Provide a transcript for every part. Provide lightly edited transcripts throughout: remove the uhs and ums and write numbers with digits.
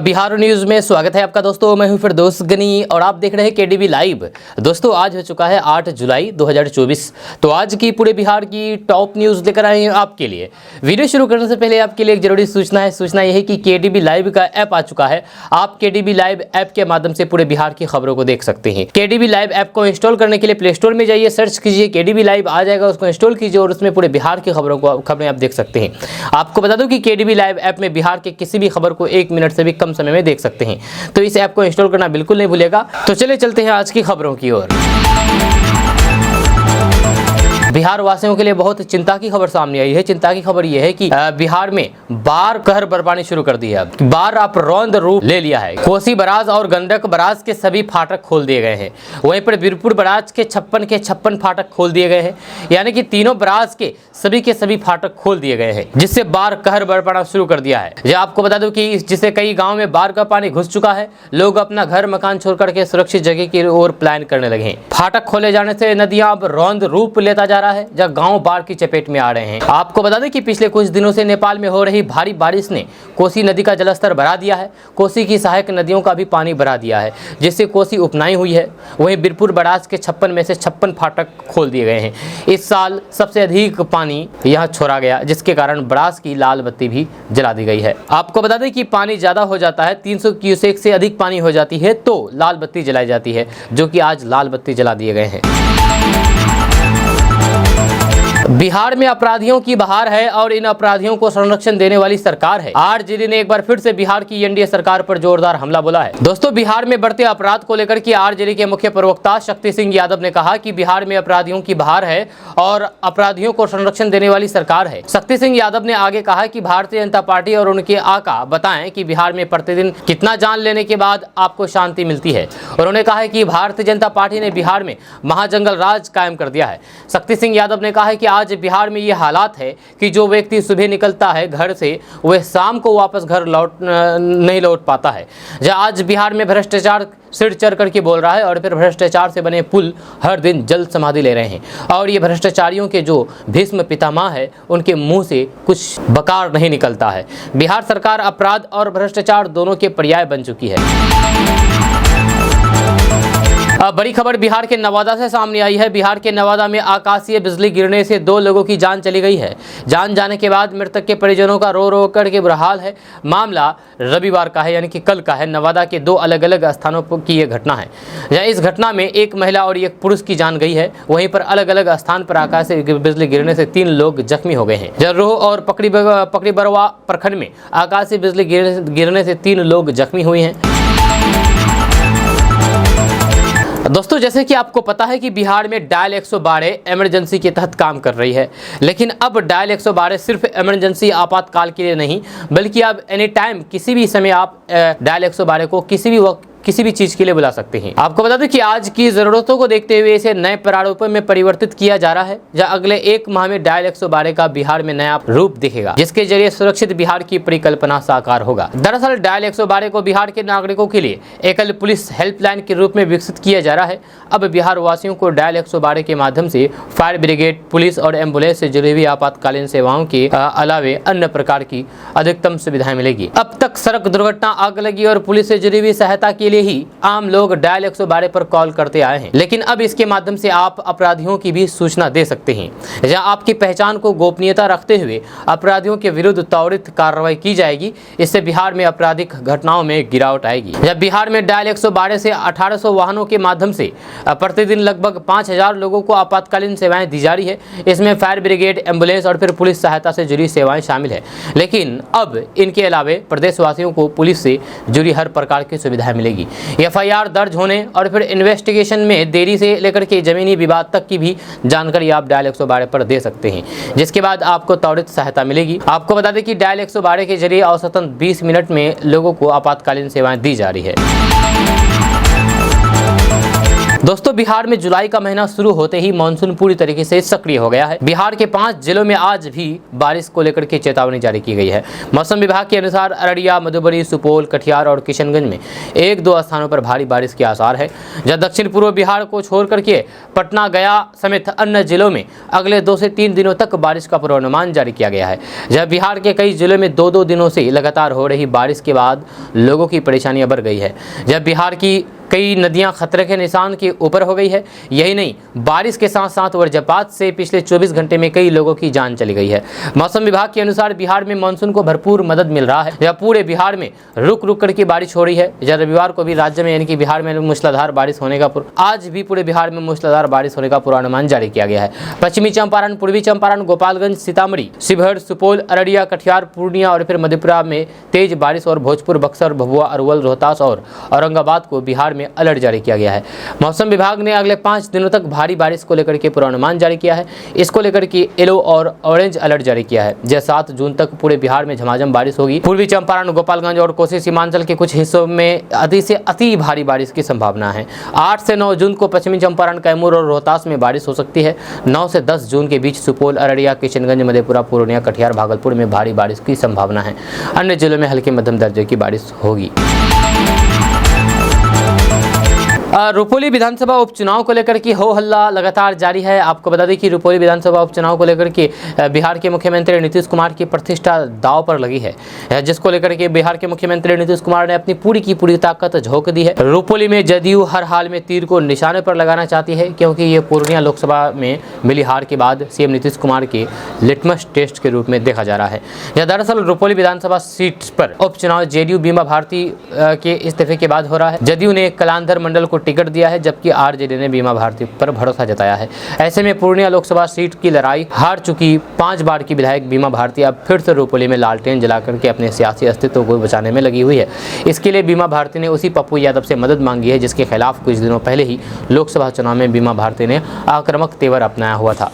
Bihar news में स्वागत है आपका दोस्तों। मैं हूं फिरदौस गनी और आप देख रहे हैं केडीबी लाइव। दोस्तों आज हो चुका है 8 जुलाई 2024। तो आज की पूरे बिहार की टॉप न्यूज लेकर आए हैं आपके लिए। वीडियो शुरू करने से पहले आपके लिए एक जरूरी सूचना है। सूचना यह है कि केडीबी लाइव का ऐप आ चुका है। आप केडीबी लाइव ऐप के माध्यम से पूरे बिहार की खबरों को देख सकते हैं। केडीबी लाइव ऐप को इंस्टॉल करने के लिए प्ले स्टोर में जाइए, सर्च कीजिए केडीबी लाइव, आ जाएगा, उसको इंस्टॉल कीजिए और उसमें पूरे बिहार की खबरें आप देख सकते हैं। आपको बता दूं कि केडीबी लाइव ऐप में बिहार के किसी भी खबर को 1 मिनट से भी कम समय में देख सकते हैं। तो इस ऐप को इंस्टॉल करना बिल्कुल नहीं भूलिएगा। तो चलिए चलते हैं आज की खबरों की ओर। बिहार वासियों के लिए बहुत चिंता की खबर सामने आई है। चिंता की खबर यह है कि बिहार में बाढ़ कहर बरपानी शुरू कर दी है। बाढ़ अब रौद्र रूप ले लिया है। कोसी बराज और गंडक बराज के सभी फाटक खोल दिए गए हैं। वहीं पर वीरपुर बराज के 56 फाटक खोल दिए गए हैं। यानी कि तीनों बराज के सभी फाटक खोल दिए गए हैं, जिससे बाढ़ कहर बरपाना शुरू कर दिया है। यह आपको बता दूं कि जिससे कई गाँव में बाढ़ का पानी घुस चुका है। लोग अपना घर मकान छोड़ करके सुरक्षित जगह की ओर प्लान करने लगे हैं। फाटक खोले जाने से नदियां अब रौद्र रूप लेता जा रहा है, जहां गांव बाढ़ की चपेट में आ रहे हैं। आपको बता दें कि पिछले कुछ दिनों से नेपाल में हो रही भारी बारिश ने कोसी नदी का जलस्तर बढ़ा दिया है। कोसी की सहायक नदियों का भी पानी बढ़ा दिया है, जिससे कोसी उपनाई हुई है। वहीं वीरपुर बराज के 56 में से 56 फाटक खोल दिए गए हैं। इस साल सबसे अधिक पानी यहां छोड़ा गया, जिसके कारण बराज की लाल बत्ती भी जला दी गई है। आपको बता दें कि पानी ज्यादा हो जाता है, 300 क्यूसेक से अधिक पानी हो जाती है तो लाल बत्ती जलाई जाती है, जो कि आज लाल बत्ती जला दिए गए हैं। बिहार में अपराधियों की बहार है और इन अपराधियों को संरक्षण देने वाली सरकार है। आरजेडी ने एक बार फिर से बिहार की एनडीए सरकार पर जोरदार हमला बोला है। दोस्तों, बिहार में बढ़ते अपराध को लेकर के आरजेडी के मुख्य प्रवक्ता शक्ति सिंह यादव ने कहा कि बिहार में अपराधियों की बहार है और अपराधियों को संरक्षण देने वाली सरकार है। शक्ति सिंह यादव ने आगे कहा कि भारतीय जनता पार्टी और उनके आका बताएं कि बिहार में प्रतिदिन कितना जान लेने के बाद आपको शांति मिलती है। उन्होंने कहा है कि भारतीय जनता पार्टी ने बिहार में महाजंगल राज कायम कर दिया है। शक्ति सिंह यादव ने कहा है कि आज बिहार में ये हालात है कि जो व्यक्ति सुबह निकलता है घर से, वह शाम को वापस घर नहीं लौट पाता है। जहाँ आज बिहार में भ्रष्टाचार सिर चढ़ करके बोल रहा है और फिर भ्रष्टाचार से बने पुल हर दिन जल समाधि ले रहे हैं। और ये भ्रष्टाचारियों के जो भीष्म पितामह है, उनके मुंह से कुछ बकार नहीं निकलता है। बिहार सरकार अपराध और भ्रष्टाचार दोनों के पर्याय बन चुकी है। बड़ी खबर बिहार के नवादा से सामने आई है। बिहार के नवादा में आकाशीय बिजली गिरने से 2 लोगों की जान चली गई है। जान जाने के बाद मृतक के परिजनों का रो करके बुरा हाल है। मामला रविवार का है, यानी कि कल का है। नवादा के 2 अलग-अलग स्थानों की यह घटना है। जहाँ इस घटना में एक महिला और एक पुरुष की जान गई है। वहीं पर अलग-अलग स्थान पर आकाशीय बिजली गिरने से 3 लोग जख्मी हो गए हैं। जर्रोह और पकड़ी बरवा प्रखंड में आकाशीय बिजली गिरने से 3 लोग जख्मी हुए हैं। दोस्तों, जैसे कि आपको पता है कि बिहार में डायल 112 इमरजेंसी के तहत काम कर रही है। लेकिन अब डायल 112 सिर्फ इमरजेंसी आपातकाल के लिए नहीं, बल्कि अब एनी टाइम किसी भी समय आप डायल 112 को किसी भी वक्त किसी भी चीज के लिए बुला सकते हैं। आपको बता दें कि आज की जरूरतों को देखते हुए इसे नए प्रारूप में परिवर्तित किया जा रहा है, जहां अगले 1 माह में डायल 112 का बिहार में नया रूप दिखेगा, जिसके जरिए सुरक्षित बिहार की परिकल्पना साकार होगा। दरअसल डायल 112 को बिहार के नागरिकों के लिए एकल पुलिस हेल्पलाइन के रूप में विकसित किया जा रहा है। अब बिहार वासियों को डायल 112 के माध्यम से फायर ब्रिगेड, पुलिस और एम्बुलेंस से जुड़ी हुई आपातकालीन सेवाओं के अलावे अन्य प्रकार की अधिकतम सुविधाएं मिलेगी। अब तक सड़क दुर्घटना, आग लगी और पुलिस से जुड़ी हुई सहायता के लिए ही आम लोग डायल 112 पर कॉल करते आए हैं। लेकिन अब इसके माध्यम से आप अपराधियों की भी सूचना दे सकते हैं, जहां आपकी पहचान को गोपनीयता रखते हुए अपराधियों के विरुद्ध त्वरित कार्रवाई की जाएगी। इससे बिहार में आपराधिक घटनाओं में गिरावट आएगी। जब बिहार में डायल 112 से 1800 वाहनों के माध्यम से प्रतिदिन लगभग 5000 लोगों को आपातकालीन सेवाएं दी जा रही है। इसमें फायर ब्रिगेड, एम्बुलेंस और फिर पुलिस सहायता से जुड़ी सेवाएं शामिल है। लेकिन अब इनके अलावे प्रदेशवासियों को पुलिस से जुड़ी हर प्रकार की सुविधाएं मिलेगी। एफआईआर दर्ज होने और फिर इन्वेस्टिगेशन में देरी से लेकर के जमीनी विवाद तक की भी जानकारी आप डायल 112 पर दे सकते हैं, जिसके बाद आपको त्वरित सहायता मिलेगी। आपको बता दें कि डायल 112 के जरिए औसतन 20 मिनट में लोगों को आपातकालीन सेवाएं दी जा रही है। दोस्तों बिहार में जुलाई का महीना शुरू होते ही मानसून पूरी तरीके से सक्रिय हो गया है। बिहार के 5 जिलों में आज भी बारिश को लेकर के चेतावनी जारी की गई है। मौसम विभाग के अनुसार अररिया, मधुबनी, सुपौल, कटिहार और किशनगंज में 1-2 स्थानों पर भारी बारिश के आसार है। जब दक्षिण पूर्व बिहार को छोड़ करके पटना, गया समेत अन्य जिलों में अगले 2 से 3 दिनों तक बारिश का पूर्वानुमान जारी किया गया है। जब बिहार के कई जिलों में 2-2 दिनों से लगातार हो रही बारिश के बाद लोगों की परेशानियां बढ़ गई है। जब बिहार की कई नदियां खतरे के निशान के ऊपर हो गई है। यही नहीं, बारिश के साथ साथ वज्रपात से पिछले 24 घंटे में कई लोगों की जान चली गई है। मौसम विभाग के अनुसार बिहार में मानसून को भरपूर मदद मिल रहा है। जब पूरे बिहार में रुक रुक करके बारिश हो रही है। जब रविवार को भी राज्य में यानी कि बिहार में मूसलाधार बारिश होने का आज भी पूरे बिहार में मूसलाधार बारिश होने का पूर्वानुमान जारी किया गया है। पश्चिमी चंपारण, पूर्वी चंपारण, गोपालगंज, सीतामढ़ी, शिवहर, सुपौल, अररिया, कटिहार, पूर्णिया और फिर मधेपुरा में तेज बारिश और भोजपुर, बक्सर, भभुआ, अरवल, रोहतास और औरंगाबाद को बिहार में अलर्ट जारी किया गया है। मौसम विभाग ने अगले 5 दिनों तक भारी बारिश को लेकर के पूर्वानुमान जारी किया है। इसको लेकर के येलो और ऑरेंज अलर्ट जारी किया है। जैसे 7 जून तक पूरे बिहार में झमाझम बारिश होगी। पूर्वी चंपारण, गोपालगंज और कोसी सीमांचल के कुछ हिस्सों में अति से अति भारी बारिश की संभावना है। 8 से 9 जून को पश्चिमी चंपारण, कैमूर और रोहतास में बारिश हो सकती है। 9 से 10 जून के बीच सुपौल, अररिया, किशनगंज, मधेपुरा, पूर्णिया, कटिहार, भागलपुर में भारी बारिश की संभावना है। अन्य जिलों में हल्की मध्यम दर्जे की बारिश होगी। रुपौली विधानसभा उपचुनाव को लेकर के हो हल्ला लगातार जारी है। आपको बता दें कि रुपौली विधानसभा उपचुनाव को लेकर के बिहार के मुख्यमंत्री नीतीश कुमार की प्रतिष्ठा दांव पर लगी है, जिसको लेकर के बिहार के मुख्यमंत्री नीतीश कुमार ने अपनी पूरी की पूरी ताकत झोंक दी है। रुपौली में जदयू हर हाल में तीर को निशाने पर लगाना चाहती है, क्योंकि ये पूर्णिया लोकसभा में मिली हार के बाद सीएम नीतीश कुमार के लिटमस टेस्ट के रूप में देखा जा रहा है। यह दरअसल रुपौली विधानसभा सीट पर उपचुनाव जेडीयू बीमा भारती के इस्तीफे के बाद हो रहा है। जदयू ने कलांधर मंडल को टिकट दिया है, जबकि आरजेडी ने बीमा भारती पर भरोसा जताया है। ऐसे में पूर्णिया लोकसभा सीट की लड़ाई हार चुकी 5 बार की विधायक बीमा भारती अब फिर से रुपौली में लालटेन जलाकर के अपने सियासी अस्तित्व को बचाने में लगी हुई है। इसके लिए बीमा भारती ने उसी पप्पू यादव से मदद मांगी है, जिसके खिलाफ कुछ दिनों पहले ही लोकसभा चुनाव में बीमा भारती ने आक्रामक तेवर अपनाया हुआ था।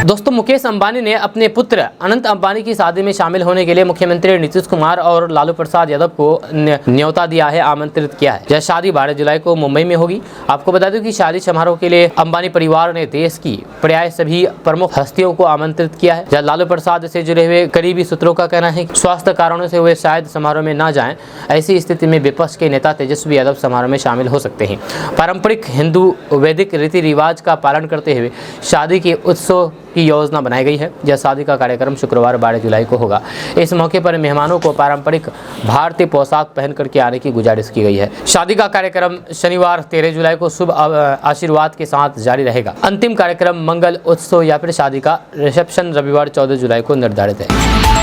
दोस्तों मुकेश अंबानी ने अपने पुत्र अनंत अंबानी की शादी में शामिल होने के लिए मुख्यमंत्री नीतीश कुमार और लालू प्रसाद यादव को न्योता दिया है, आमंत्रित किया है। यह शादी 12 जुलाई को मुंबई में होगी। आपको बता दूं कि शादी समारोह के लिए अंबानी परिवार ने देश की प्राय सभी प्रमुख हस्तियों को आमंत्रित किया है। लालू प्रसाद से जुड़े हुए करीबी सूत्रों का कहना है कि स्वास्थ्य कारणों से वे शायद समारोह में न जाएं। ऐसी स्थिति में विपक्ष के नेता तेजस्वी यादव समारोह में शामिल हो सकते हैं। पारंपरिक हिंदू वैदिक रीति रिवाज का पालन करते हुए शादी के उत्सव की योजना बनाई गई है। यह शादी का कार्यक्रम शुक्रवार 12 जुलाई को होगा। इस मौके पर मेहमानों को पारंपरिक भारतीय पोशाक पहन करके आने की गुजारिश की गई है। शादी का कार्यक्रम शनिवार 13 जुलाई को शुभ आशीर्वाद के साथ जारी रहेगा। अंतिम कार्यक्रम मंगल उत्सव या फिर शादी का रिसेप्शन रविवार 14 जुलाई को निर्धारित है।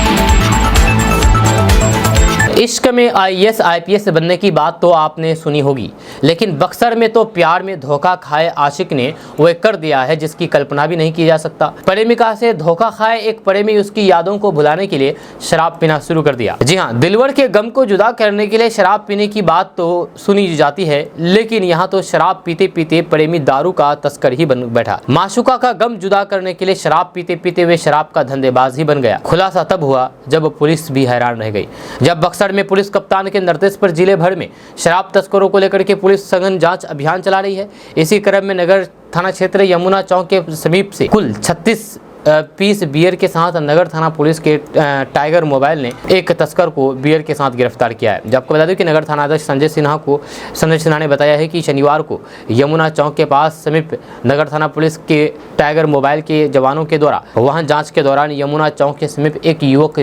इश्क में आईएएस आईपीएस बनने की बात तो आपने सुनी होगी, लेकिन बक्सर में तो प्यार में धोखा खाए आशिक ने वो कर दिया है जिसकी कल्पना भी नहीं की जा सकता। प्रेमिका से धोखा खाए एक प्रेमी उसकी यादों को भुलाने के लिए शराब पीना शुरू कर दिया। जी हाँ, दिलवर के गम को जुदा करने के लिए शराब पीने की बात तो सुनी जाती है, लेकिन यहाँ तो शराब पीते पीते प्रेमी दारू का तस्कर ही बन बैठा। माशुका का गम जुदा करने के लिए शराब पीते पीते वे शराब का धंधेबाज ही बन गया। खुलासा तब हुआ जब पुलिस भी हैरान रह गई। जब बक्सर में पुलिस कप्तान के निर्देश पर जिले भर में शराब तस्करों को लेकर के पुलिस सघन जांच अभियान चला रही है। इसी क्रम में नगर थाना क्षेत्र यमुना चौक के समीप से कुल 36 पीस बियर के साथ नगर थाना पुलिस के टाइगर मोबाइल ने एक तस्कर को बियर के साथ गिरफ्तार किया है। आपको बता दें कि नगर थाना अध्यक्ष संजय सिन्हा ने बताया है कि शनिवार को यमुना चौक के पास समीप नगर थाना पुलिस के टाइगर मोबाइल के जवानों के द्वारा वाहन जांच के दौरान यमुना चौक के समीप एक युवक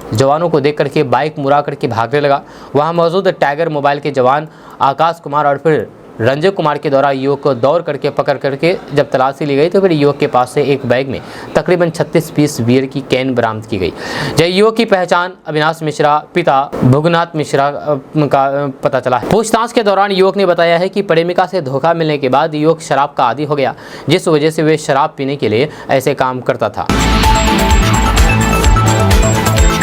जवानों को देख करके बाइक मुड़ा करके भागने लगा। वहां मौजूद टाइगर मोबाइल के जवान आकाश कुमार और फिर रंजय कुमार के द्वारा युवक को दौड़ करके पकड़ करके जब तलाशी ली गई तो फिर युवक के पास से एक बैग में तकरीबन 36 पीस बियर की कैन बरामद की गई। जब युवक की पहचान अविनाश मिश्रा पिता भुगनाथ मिश्रा का पता चला है। पूछताछ के दौरान युवक ने बताया है कि प्रेमिका से धोखा मिलने के बाद युवक शराब का आदी हो गया, जिस वजह से वे शराब पीने के लिए ऐसे काम करता था।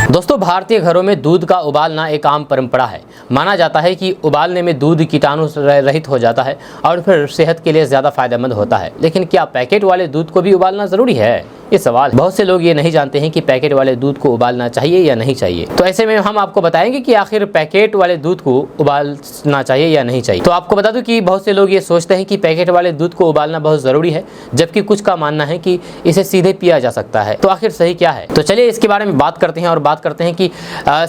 दोस्तों भारतीय घरों में दूध का उबालना एक आम परंपरा है। माना जाता है कि उबालने में दूध कीटाणु रहित हो जाता है और फिर सेहत के लिए ज़्यादा फायदेमंद होता है। लेकिन क्या पैकेट वाले दूध को भी उबालना ज़रूरी है? ये सवाल है। बहुत से लोग ये नहीं जानते हैं कि पैकेट वाले दूध को उबालना चाहिए या नहीं चाहिए। तो ऐसे में हम आपको बताएंगे कि आखिर पैकेट वाले दूध को उबालना चाहिए या नहीं चाहिए। तो आपको बता दूं कि बहुत से लोग ये सोचते हैं कि पैकेट वाले दूध को उबालना बहुत ज़रूरी है, जबकि कुछ का मानना है कि इसे सीधे पिया जा सकता है। तो आखिर सही क्या है? तो चलिए इसके बारे में बात करते हैं और बात करते हैं कि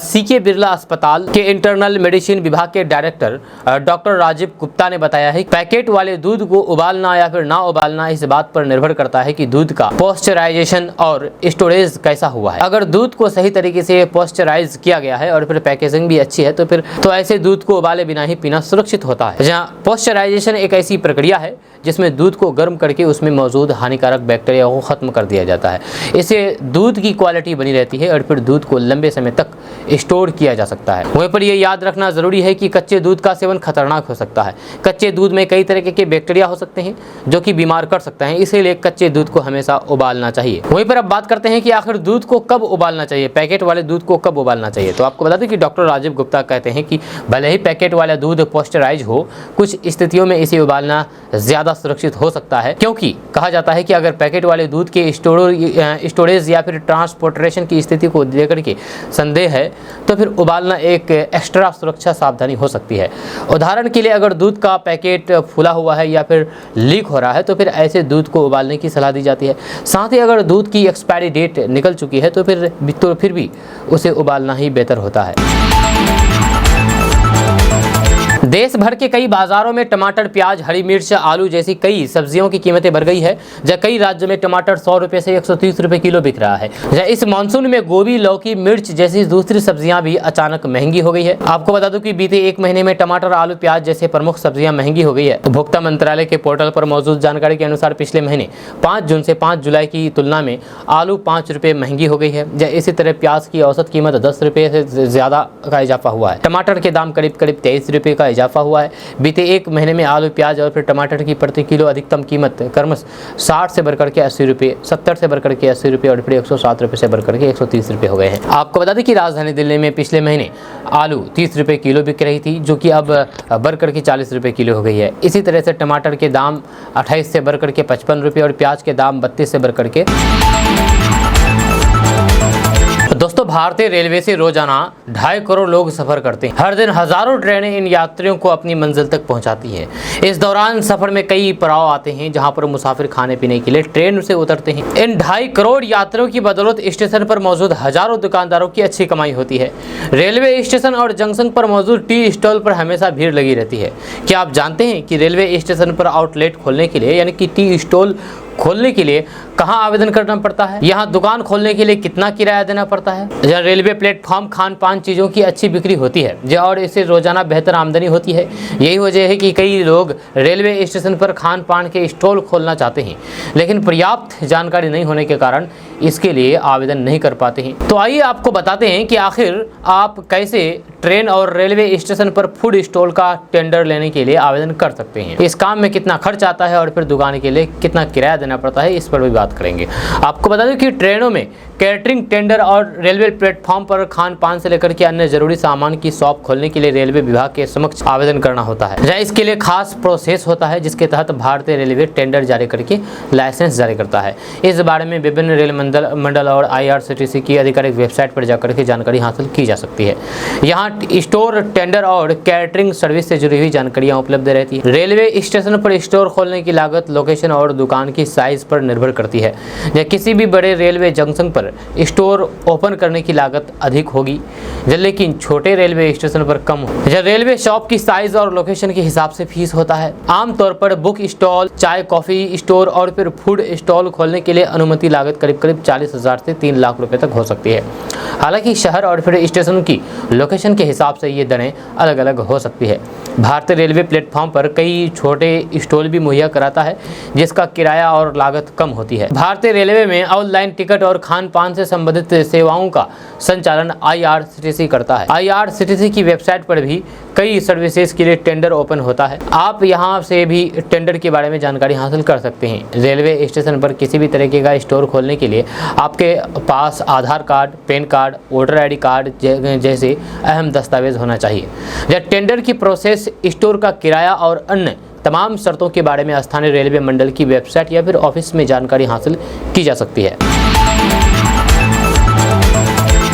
सीके बिरला अस्पताल के इंटरनल मेडिसिन विभाग के डायरेक्टर डॉक्टर राजीव गुप्ता ने बताया है कि पैकेट वाले दूध को उबालना या फिर ना उबालना इस बात पर निर्भर करता है कि दूध का पॉस्चराइजेशन और स्टोरेज कैसा हुआ है। अगर दूध को सही तरीके से पॉस्चराइज किया गया है और फिर पैकेजिंग भी अच्छी है तो ऐसे दूध को उबाले बिना ही पीना सुरक्षित होता है। जहाँ पॉस्चराइजेशन एक ऐसी प्रक्रिया है जिसमें दूध को गर्म करके उसमें मौजूद हानिकारक बैक्टीरिया को खत्म कर दिया जाता है। इससे दूध की क्वालिटी बनी रहती है और फिर दूध को लंबे समय तक स्टोर किया जा सकता है। वहीं पर यह याद रखना जरूरी है कि कच्चे दूध का सेवन खतरनाक हो सकता है। कच्चे दूध में कई तरह के बैक्टीरिया हो सकते हैं जो कि बीमार कर सकते हैं, इसीलिए कच्चे दूध को हमेशा उबालना चाहिए। वहीं पर अब बात करते हैं कि आखिर दूध को कब उबालना चाहिए, पैकेट वाले दूध को कब उबालना चाहिए। तो आपको बता दें कि डॉक्टर राजीव गुप्ता कहते हैं कि भले ही पैकेट वाला दूध पॉस्चराइज हो, कुछ स्थितियों में इसे उबालना ज्यादा सुरक्षित हो सकता है, क्योंकि कहा जाता है कि अगर पैकेट वाले दूध के स्टोरेज या फिर ट्रांसपोर्टेशन की स्थिति को लेकर के संदेह है तो फिर उबालना एक एक्स्ट्रा सुरक्षा सावधानी हो सकती है। उदाहरण के लिए अगर दूध का पैकेट फूला हुआ है या फिर लीक हो रहा है तो फिर ऐसे दूध को उबालने की सलाह दी जाती है। साथ ही अगर दूध की एक्सपायरी डेट निकल चुकी है तो फिर भी उसे उबालना ही बेहतर होता है। देश भर के कई बाजारों में टमाटर, प्याज, हरी मिर्च, आलू जैसी कई सब्जियों की कीमतें बढ़ गई है। जहाँ कई राज्यों में टमाटर 100 रुपए से 130 रुपए किलो बिक रहा है। जहाँ इस मानसून में गोभी, लौकी, मिर्च जैसी दूसरी सब्जियां भी अचानक महंगी हो गई है। आपको बता दूं कि बीते एक महीने में टमाटर, आलू, प्याज जैसे प्रमुख सब्जियां महंगी हो गई है। उपभोक्ता मंत्रालय के पोर्टल पर मौजूद जानकारी के अनुसार पिछले महीने 5 जून से 5 जुलाई की तुलना में आलू 5 रुपए महंगी हो गई है। इसी तरह प्याज की औसत कीमत 10 रुपए से ज्यादा का इजाफा हुआ है। टमाटर के दाम करीब 23 रुपए का इजाफा हुआ है। बीते एक महीने में आलू, प्याज और फिर टमाटर की प्रति किलो अधिकतम कीमत क्रमश 60 से बढ़कर के 80 रुपये, 70 से बढ़कर के 80 रुपये और फिर 107 रुपये से बढ़कर के 130 रुपये हो गए हैं। आपको बता दें कि राजधानी दिल्ली में पिछले महीने आलू 30 रुपये किलो बिक रही थी, जो कि अब बढ़कर के 40 रुपये किलो हो गई है। इसी तरह से टमाटर के दाम 28 से बढ़कर के 55 रुपये और प्याज के दाम 32 से बढ़कर के। दोस्तों, भारतीय रेलवे से रोजाना 2.5 करोड़ लोग सफर करते हैं। हर दिन हजारों ट्रेनें इन यात्रियों को अपनी मंजिल तक पहुंचाती हैं। इस दौरान सफर में कई पड़ाव आते हैं जहां पर मुसाफिर खाने पीने के लिए ट्रेन से उतरते हैं। इन 2.5 करोड़ यात्रियों की बदौलत स्टेशन पर मौजूद हजारों दुकानदारों की अच्छी कमाई होती है। रेलवे स्टेशन और जंक्शन पर मौजूद टी स्टॉल पर हमेशा भीड़ लगी रहती है। क्या आप जानते हैं कि रेलवे स्टेशन पर आउटलेट खोलने के लिए यानी कि टी स्टॉल खोलने के लिए कहां आवेदन करना पड़ता है? यहां दुकान खोलने के लिए कितना किराया देना पड़ता है? जहां रेलवे प्लेटफॉर्म खान पान चीज़ों की अच्छी बिक्री होती है और इससे रोजाना बेहतर आमदनी होती है। यही वजह है कि कई लोग रेलवे स्टेशन पर खान पान के स्टॉल खोलना चाहते हैं, लेकिन पर्याप्त जानकारी नहीं होने के कारण इसके लिए आवेदन नहीं कर पाते हैं। तो आइए आपको बताते हैं कि आखिर आप कैसे ट्रेन और रेलवे स्टेशन पर फूड स्टॉल का टेंडर लेने के लिए आवेदन कर सकते हैं। इस काम में कितना खर्च आता है और फिर दुकान के लिए कितना किराया देना पड़ता है, इस पर भी बात करेंगे। आपको बता दें कि ट्रेनों में कैटरिंग टेंडर और रेलवे प्लेटफॉर्म पर खान पान से लेकर के अन्य जरूरी सामान की शॉप खोलने के लिए रेलवे विभाग के समक्ष आवेदन करना होता है। जहाँ इसके लिए खास प्रोसेस होता है जिसके तहत भारतीय रेलवे टेंडर जारी करके लाइसेंस जारी करता है। इस बारे में विभिन्न रेल मंडल और IRCTC की आधिकारिक वेबसाइट पर जाकर के जानकारी हासिल की जा सकती है। यहाँ स्टोर, टेंडर और कैटरिंग सर्विस से जुड़ी हुई जानकारियाँ उपलब्ध रहती है। रेलवे स्टेशन पर स्टोर खोलने की लागत लोकेशन और दुकान की साइज पर निर्भर करती है। या किसी भी बड़े रेलवे जंक्शन पर स्टोर ओपन करने की लागत अधिक होगी, लेकिन छोटे रेलवे स्टेशन पर कम हो। रेलवे शॉप की साइज और लोकेशन के हिसाब से फीस होता है। आमतौर पर बुक स्टॉल, चाय कॉफी स्टोर और फिर फूड स्टॉल खोलने के लिए अनुमति लागत करीब 40,000 से 3 लाख रुपए तक हो सकती है। हालांकि शहर और फिर स्टेशन की लोकेशन के हिसाब से ये दरें अलग अलग हो सकती है। भारतीय रेलवे प्लेटफॉर्म पर कई छोटे स्टॉल भी मुहैया कराता है जिसका किराया और लागत कम होती है। भारतीय रेलवे में ऑनलाइन टिकट और खान पान से संबंधित सेवाओं का संचालन IRCTC करता है। IRCTC की वेबसाइट पर भी कई सर्विसेज के लिए टेंडर ओपन होता है। आप यहां से भी टेंडर के बारे में जानकारी हासिल कर सकते हैं। रेलवे स्टेशन पर किसी भी तरीके का स्टोर खोलने के लिए आपके पास Aadhaar card, PAN card, voter ID card जैसे अहम दस्तावेज होना चाहिए। जब टेंडर की प्रोसेस, स्टोर का किराया और अन्य तमाम शर्तों के बारे में स्थानीय रेलवे मंडल की वेबसाइट या फिर ऑफिस में जानकारी हासिल की जा सकती है।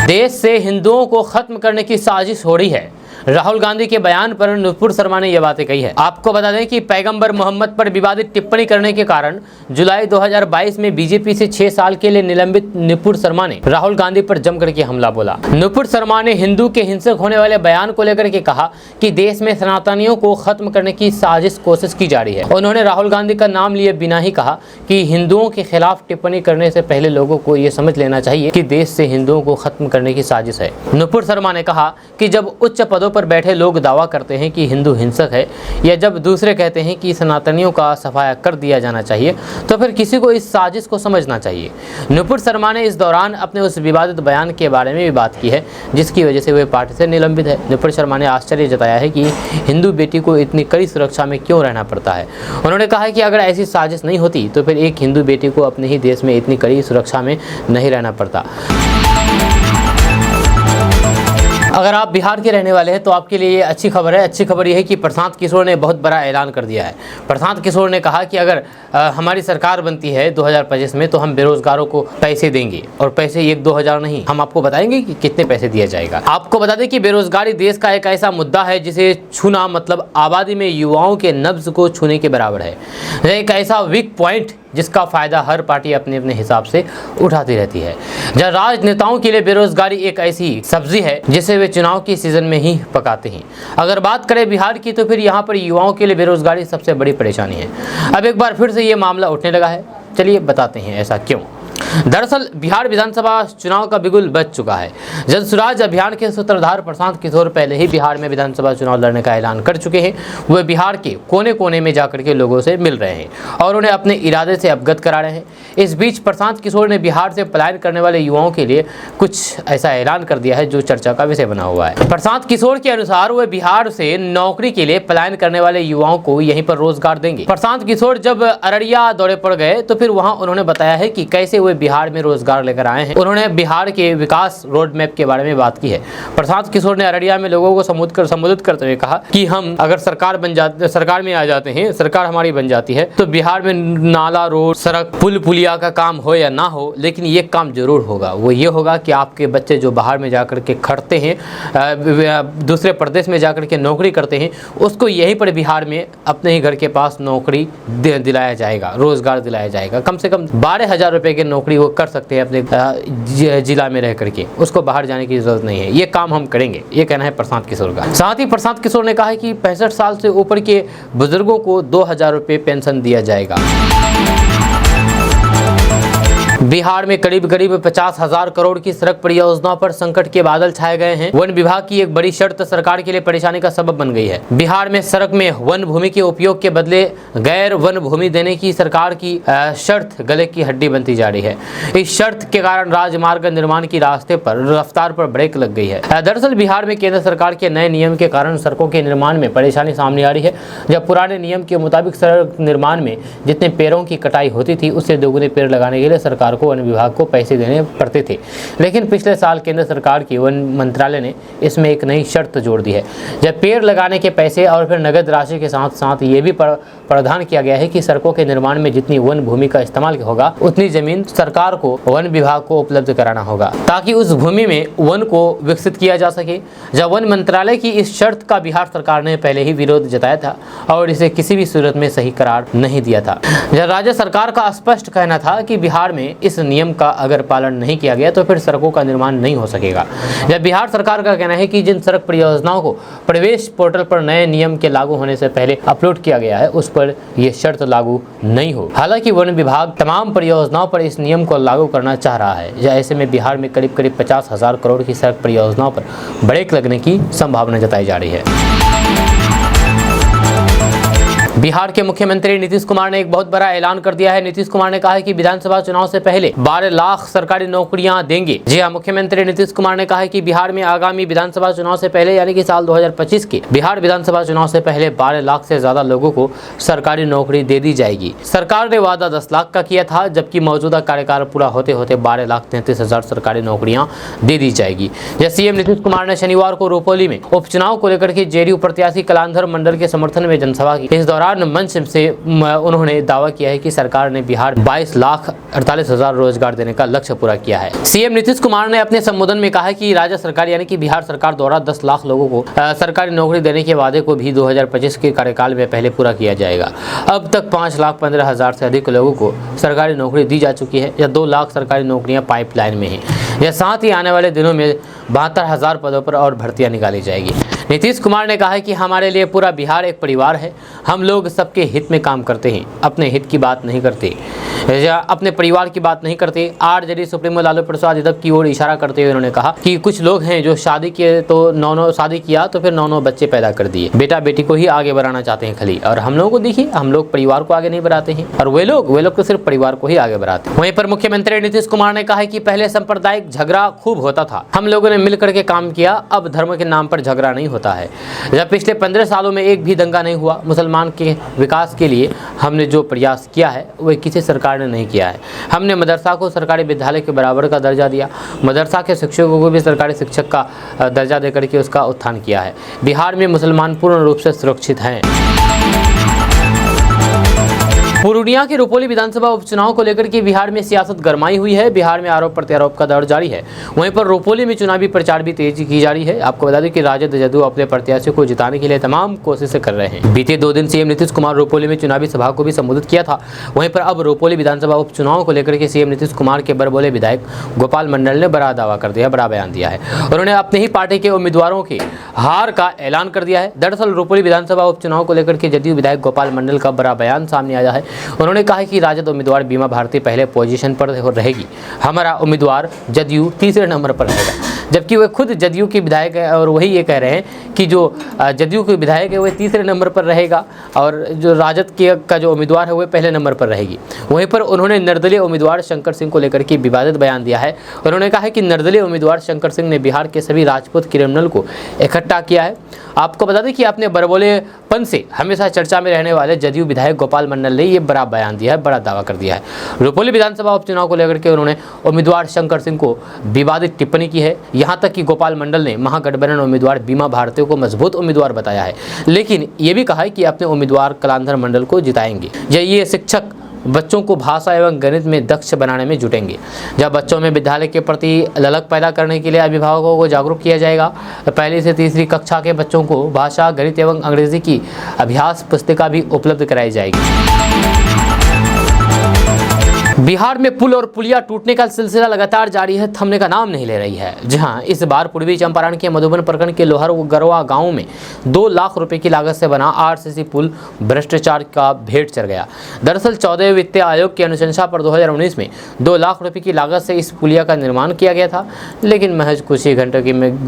देश से हिंदुओं को खत्म करने की साजिश हो रही है। राहुल गांधी के बयान पर नुपुर शर्मा ने यह बातें कही है। आपको बता दें कि पैगंबर मोहम्मद पर विवादित टिप्पणी करने के कारण जुलाई 2022 में बीजेपी से 6 साल के लिए निलंबित नुपुर शर्मा ने राहुल गांधी पर जमकर के हमला बोला। नुपुर शर्मा ने हिंदू के हिंसक होने वाले बयान को लेकर के कहा कि देश में सनातनियों को खत्म करने की साजिश कोशिश की जा रही है। उन्होंने राहुल गांधी का नाम लिए बिना ही कहा कि हिंदुओं के खिलाफ टिप्पणी करने से पहले लोगों को ये समझ लेना चाहिए कि देश से हिंदुओं को खत्म करने की साजिश है। नुपुर शर्मा ने कहा कि जब उच्च पदों पर बैठे लोग दावा करते हैं कि हिंदू हिंसक है या जब दूसरे कहते हैं कि सनातनियों का सफाया कर दिया जाना चाहिए तो फिर किसी को इस साजिश को समझना चाहिए। नुपुर शर्मा ने इस दौरान अपने उस विवादित बयान के बारे में भी बात की है जिसकी वजह से वे पार्टी से निलंबित है। नुपुर शर्मा ने आश्चर्य जताया है कि हिंदू बेटी को इतनी कड़ी सुरक्षा में क्यों रहना पड़ता है। उन्होंने कहा है कि अगर ऐसी साजिश नहीं होती तो फिर एक हिंदू बेटी को अपने ही देश में इतनी कड़ी सुरक्षा में नहीं रहना पड़ता। अगर आप बिहार के रहने वाले हैं तो आपके लिए ये अच्छी खबर है। अच्छी खबर यह है कि प्रशांत किशोर ने बहुत बड़ा ऐलान कर दिया है। प्रशांत किशोर ने कहा कि अगर हमारी सरकार बनती है 2025 में तो हम बेरोजगारों को पैसे देंगे और पैसे 1-2 हज़ार नहीं, हम आपको बताएंगे कि कितने पैसे दिया जाएगा। आपको बता दें कि बेरोजगारी देश का एक ऐसा मुद्दा है जिसे छूना मतलब आबादी में युवाओं के नब्ज को छूने के बराबर है। यह एक ऐसा वीक पॉइंट जिसका फायदा हर पार्टी अपने अपने हिसाब से उठाती रहती है। जहाँ राजनेताओं के लिए बेरोजगारी एक ऐसी सब्जी है जिसे वे चुनाव के सीजन में ही पकाते हैं। अगर बात करें बिहार की तो फिर यहाँ पर युवाओं के लिए बेरोजगारी सबसे बड़ी परेशानी है। अब एक बार फिर से ये मामला उठने लगा है। चलिए बताते हैं ऐसा क्यों। दरअसल बिहार विधानसभा चुनाव का बिगुल बज चुका है। जन स्वराज अभियान के सूत्रधार प्रशांत किशोर पहले ही बिहार में विधानसभा चुनाव लड़ने का ऐलान कर चुके हैं। वे बिहार के कोने कोने में जाकर के लोगों से मिल रहे हैं और उन्हें अपने इरादे से अवगत करा रहे हैं। इस बीच प्रशांत किशोर ने बिहार से पलायन करने वाले युवाओं के लिए कुछ ऐसा ऐलान कर दिया है जो चर्चा का विषय बना हुआ है। प्रशांत किशोर के अनुसार वे बिहार से नौकरी के लिए पलायन करने वाले युवाओं को यहीं पर रोजगार देंगे। प्रशांत किशोर जब अररिया दौरे पर गए तो फिर वहां उन्होंने बताया है कि कैसे वे बिहार में रोजगार लेकर आए हैं। उन्होंने बिहार के विकास रोड मैप के बारे में बात की है। प्रशांत किशोर ने अररिया में लोगों को संबोधित करते हुए कहा कि हम अगर सरकार में आ जाते हैं, सरकार हमारी बन जाती है तो बिहार में नाला, रोड, सड़क, पुल पुलिया का काम हो या ना हो, लेकिन ये काम जरूर होगा। वो ये होगा कि आपके बच्चे जो बाहर में जाकर के खटते हैं, दूसरे प्रदेश में जाकर के नौकरी करते हैं, उसको यहीं पर बिहार में अपने ही घर के पास नौकरी दिलाया जाएगा, रोजगार दिलाया जाएगा। कम से कम 12,000 रुपए की नौकरी वो कर सकते हैं अपने जिला में रह करके, उसको बाहर जाने की जरूरत नहीं है। ये काम हम करेंगे, ये कहना है प्रशांत किशोर का। साथ ही प्रशांत किशोर ने कहा है कि 65 साल से ऊपर के बुजुर्गों को 2,000 रुपए पेंशन दिया जाएगा। बिहार में करीब 50,000 करोड़ की सड़क परियोजनाओं पर संकट के बादल छाए गए हैं। वन विभाग की एक बड़ी शर्त सरकार के लिए परेशानी का सबब बन गई है। बिहार में सड़क में वन भूमि के उपयोग के बदले गैर वन भूमि देने की सरकार की शर्त गले की हड्डी बनती जा रही है। इस शर्त के कारण राजमार्ग निर्माण की रास्ते पर रफ्तार पर ब्रेक लग गई है। दरअसल बिहार में केंद्र सरकार के नए नियम के कारण सड़कों के निर्माण में परेशानी सामने आ रही है। जब पुराने नियम के मुताबिक सड़क निर्माण में जितने पेड़ों की कटाई होती थी उससे दोगुने पेड़ लगाने के लिए सरकार को वन विभाग को पैसे देने पड़ते थे। लेकिन पिछले साल केंद्र सरकार की वन मंत्रालय ने इसमें एक नई शर्त जोड़ दी है। जब पेड़ लगाने के पैसे और फिर नगद राशि के साथ साथ ये भी प्रावधान किया गया है कि सड़कों के निर्माण में जितनी वन भूमि का इस्तेमाल होगा उतनी जमीन सरकार को वन विभाग को उपलब्ध कराना होगा ताकि उस भूमि में वन को विकसित किया जा सके। जब वन मंत्रालय की इस शर्त का बिहार सरकार ने पहले ही विरोध जताया था और इसे किसी भी सूरत में सही करार नहीं दिया था। जब राज्य सरकार का स्पष्ट कहना था कि बिहार में इस नियम का अगर पालन नहीं किया गया तो फिर सड़कों का निर्माण नहीं हो सकेगा। जब बिहार सरकार का कहना है कि जिन सड़क परियोजनाओं को प्रवेश पोर्टल पर नए नियम के लागू होने से पहले अपलोड किया गया है उस पर यह शर्त लागू नहीं हो। हालांकि वन विभाग तमाम परियोजनाओं पर इस नियम को लागू करना चाह रहा है। ऐसे में बिहार में करीब 50,000 करोड़ की सड़क परियोजनाओं पर ब्रेक लगने की संभावना जताई जा रही है। बिहार के मुख्यमंत्री नीतीश कुमार ने एक बहुत बड़ा ऐलान कर दिया है। नीतीश कुमार ने कहा है कि विधानसभा चुनाव से पहले 12 लाख सरकारी नौकरियां देंगे। जी हां, मुख्यमंत्री नीतीश कुमार ने कहा है कि बिहार में आगामी विधानसभा चुनाव से पहले यानी कि साल 2025 के बिहार विधानसभा चुनाव से पहले 12 लाख से ज्यादा लोगों को सरकारी नौकरी दे दी जाएगी। सरकार ने वादा 10 लाख का किया था, जबकि मौजूदा कार्यकाल पूरा होते होते 12,33,000 सरकारी नौकरियां दे दी जाएगी। सीएम नीतीश कुमार ने शनिवार को रुपौली में उपचुनाव को लेकर के जेडीयू प्रत्याशी कलांधर मंडल के समर्थन में जनसभा की। इस दौरान दौरान मंच से उन्होंने दावा किया है कि सरकार ने बिहार 22,48,000 रोजगार देने का लक्ष्य पूरा किया है। सीएम नीतीश कुमार ने अपने संबोधन में कहा कि राज्य सरकार यानी कि बिहार सरकार द्वारा 10 लाख लोगों को सरकारी नौकरी देने के वादे को भी 2025 के कार्यकाल में पहले पूरा किया जाएगा। अब तक 5,15,000 से अधिक लोगों को सरकारी नौकरी दी जा चुकी है या 2 लाख सरकारी नौकरियां पाइपलाइन में हैं। यह साथ ही आने वाले दिनों में 72,000 पदों पर और भर्तियां निकाली जाएगी। नीतीश कुमार ने कहा है कि हमारे लिए पूरा बिहार एक परिवार है। हम लोग सबके हित में काम करते हैं, अपने हित की बात नहीं करते या अपने परिवार की बात नहीं करते। आरजेडी सुप्रीमो लालू प्रसाद यादव की ओर इशारा करते हुए उन्होंने कहा कि कुछ लोग हैं जो शादी किए तो 9 शादी किया तो फिर 9 बच्चे पैदा कर दिए, बेटा बेटी को ही आगे बढ़ाना चाहते हैं खाली। और हम लोगों को देखिए, हम लोग परिवार को आगे नहीं बढ़ाते हैं और वे लोग तो सिर्फ परिवार को ही आगे बढ़ाते हैं। वहीं पर मुख्यमंत्री नीतीश कुमार ने कहा है कि पहले सांप्रदायिक झगड़ा खूब होता था, हम लोगों ने मिलकर के काम किया, अब धर्म के नाम पर झगड़ा नहीं होता है। जब पिछले 15 सालों में एक भी दंगा नहीं हुआ। मुसलमान के विकास के लिए हमने जो प्रयास किया है वह किसी सरकार ने नहीं किया है। हमने मदरसा को सरकारी विद्यालय के बराबर का दर्जा दिया, मदरसा के शिक्षकों को भी सरकारी शिक्षक का दर्जा देकर के उसका उत्थान किया है। बिहार में मुसलमान पूर्ण रूप से सुरक्षित हैं। पूर्णिया के रुपौली विधानसभा उपचुनाव को लेकर के बिहार में सियासत गरमाई हुई है। बिहार में आरोप प्रत्यारोप का दौर जारी है। वहीं पर रुपौली में चुनावी प्रचार भी तेजी की जा रही है। आपको बता दें कि राजद जदयू अपने प्रत्याशियों को जिताने के लिए तमाम कोशिशें कर रहे हैं। बीते 2 दिन सीएम नीतीश कुमार रुपौली में चुनावी सभा को भी संबोधित किया था। वहीं पर अब रुपौली विधानसभा उपचुनाव को लेकर के सीएम नीतीश कुमार के बड़बोले विधायक गोपाल मंडल ने बड़ा दावा कर दिया, बड़ा बयान दिया है। उन्होंने अपने ही पार्टी के उम्मीदवारों के हार का ऐलान कर दिया है। दरअसल रुपौली विधानसभा उपचुनाव को लेकर के जदयू विधायक गोपाल मंडल का बड़ा बयान सामने आया है। उन्होंने कहा कि राजद उम्मीदवार बीमा भारती पहले पोजीशन पर रहेगी, हमारा उम्मीदवार जदयू तीसरे नंबर पर रहेगा। जबकि वे खुद जदयू के विधायक है और वही ये कह रहे हैं कि जो जदयू के विधायक है वह तीसरे नंबर पर रहेगा और जो राजद का जो उम्मीदवार है वह पहले नंबर पर रहेगी। वहीं पर उन्होंने निर्दलीय उम्मीदवार शंकर सिंह को लेकर के विवादित बयान दिया है। उन्होंने कहा है कि निर्दलीय उम्मीदवार शंकर सिंह ने बिहार के सभी राजपूत क्रिमिनल को इकट्ठा किया है। आपको बता दें कि अपने बड़बोलेपन से हमेशा चर्चा में रहने वाले जदयू विधायक गोपाल मंडल ने ये बड़ा बयान दिया है, बड़ा दावा कर दिया है। रुपौली विधानसभा उपचुनाव को लेकर के उन्होंने उम्मीदवार शंकर सिंह को विवादित टिप्पणी की है। यहाँ तक कि गोपाल मंडल ने महागठबंधन उम्मीदवार बीमा भारती को मजबूत उम्मीदवार बताया है, लेकिन ये भी कहा है कि अपने उम्मीदवार कलांधर मंडल को जिताएंगे। ये शिक्षक बच्चों को भाषा एवं गणित में दक्ष बनाने में जुटेंगे। जब बच्चों में विद्यालय के प्रति ललक पैदा करने के लिए अभिभावकों को जागरूक किया जाएगा। पहली से तीसरी कक्षा के बच्चों को भाषा, गणित एवं अंग्रेजी की अभ्यास पुस्तिका भी उपलब्ध कराई जाएगी। बिहार में पुल और पुलिया टूटने का सिलसिला लगातार जारी है, थमने का नाम नहीं ले रही है। जहां इस बार पूर्वी चंपारण के मधुबन प्रखंड के लोहर गरवा गांव में 2 लाख रुपए की लागत से बना आरसीसी पुल भ्रष्टाचार का भेंट चढ़ गया। दरअसल 14वें वित्तीय आयोग की अनुशंसा पर 2019 में 2 लाख रुपए की लागत से इस पुलिया का निर्माण किया गया था, लेकिन महज कुछ ही घंटों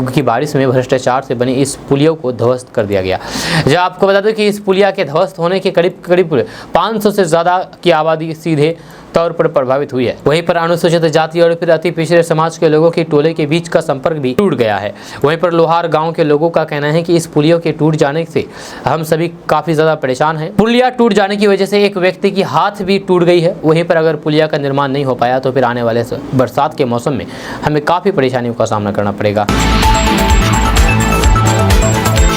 की बारिश में भ्रष्टाचार से बनी इस पुलिया को ध्वस्त कर दिया गया। जहाँ आपको बता दें कि इस पुलिया के ध्वस्त होने के करीब 500 से ज़्यादा की आबादी सीधे तौर पर प्रभावित हुई है। वहीं पर अनुसूचित जाति और फिर अति पिछड़े समाज के लोगों के टोले के बीच का संपर्क भी टूट गया है। वहीं पर लोहार गांव के लोगों का कहना है कि इस पुलिया के टूट जाने से हम सभी काफी ज्यादा परेशान हैं। पुलिया टूट जाने की वजह से एक व्यक्ति की हाथ भी टूट गई है। वहीं पर अगर पुलिया का निर्माण नहीं हो पाया तो फिर आने वाले बरसात के मौसम में हमें काफी परेशानियों का सामना करना पड़ेगा।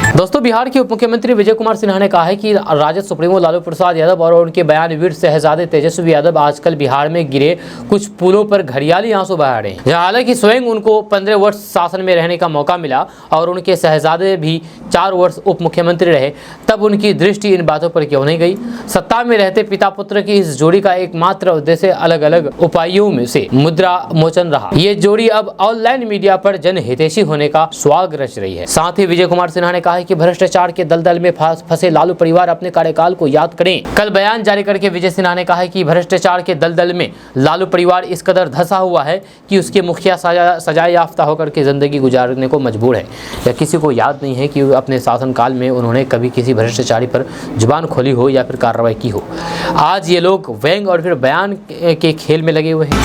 दोस्तों, बिहार के उप मुख्यमंत्री विजय कुमार सिन्हा ने कहा है कि राजद सुप्रीमो लालू प्रसाद यादव और उनके बयानवीर शहजादे तेजस्वी यादव आजकल बिहार में गिरे कुछ पुलों पर घड़ियाली आंसू बहा रहे हैं। हालांकि स्वयं उनको 15 वर्ष शासन में रहने का मौका मिला और उनके शहजादे भी 4 वर्ष उप मुख्यमंत्री रहे, तब उनकी दृष्टि इन बातों पर क्यों नहीं गई। सत्ता में रहते पिता पुत्र की इस जोड़ी का एकमात्र उद्देश्य अलग अलग उपायों में से मुद्रा मोचन रहा। ये जोड़ी अब ऑनलाइन मीडिया पर जनहितैषी होने का स्वाग रच रही है। साथ ही विजय कुमार सिन्हा ने कहा कि भ्रष्टाचार के दलदल में फंसे लालू परिवार अपने कार्यकाल को याद करें। कल बयान जारी करके विजय सिन्हा ने कहा कि भ्रष्टाचार के दलदल में लालू परिवार इस कदर धंसा हुआ है कि उसके मुखिया सजाए याफ्ता होकर के जिंदगी गुजारने को मजबूर है। या किसी को याद नहीं है कि अपने शासनकाल में उन्होंने कभी किसी भ्रष्टाचारी पर जुबान खोली हो या फिर कार्रवाई की हो। आज ये लोग व्यंग और फिर बयान के खेल में लगे हुए हैं।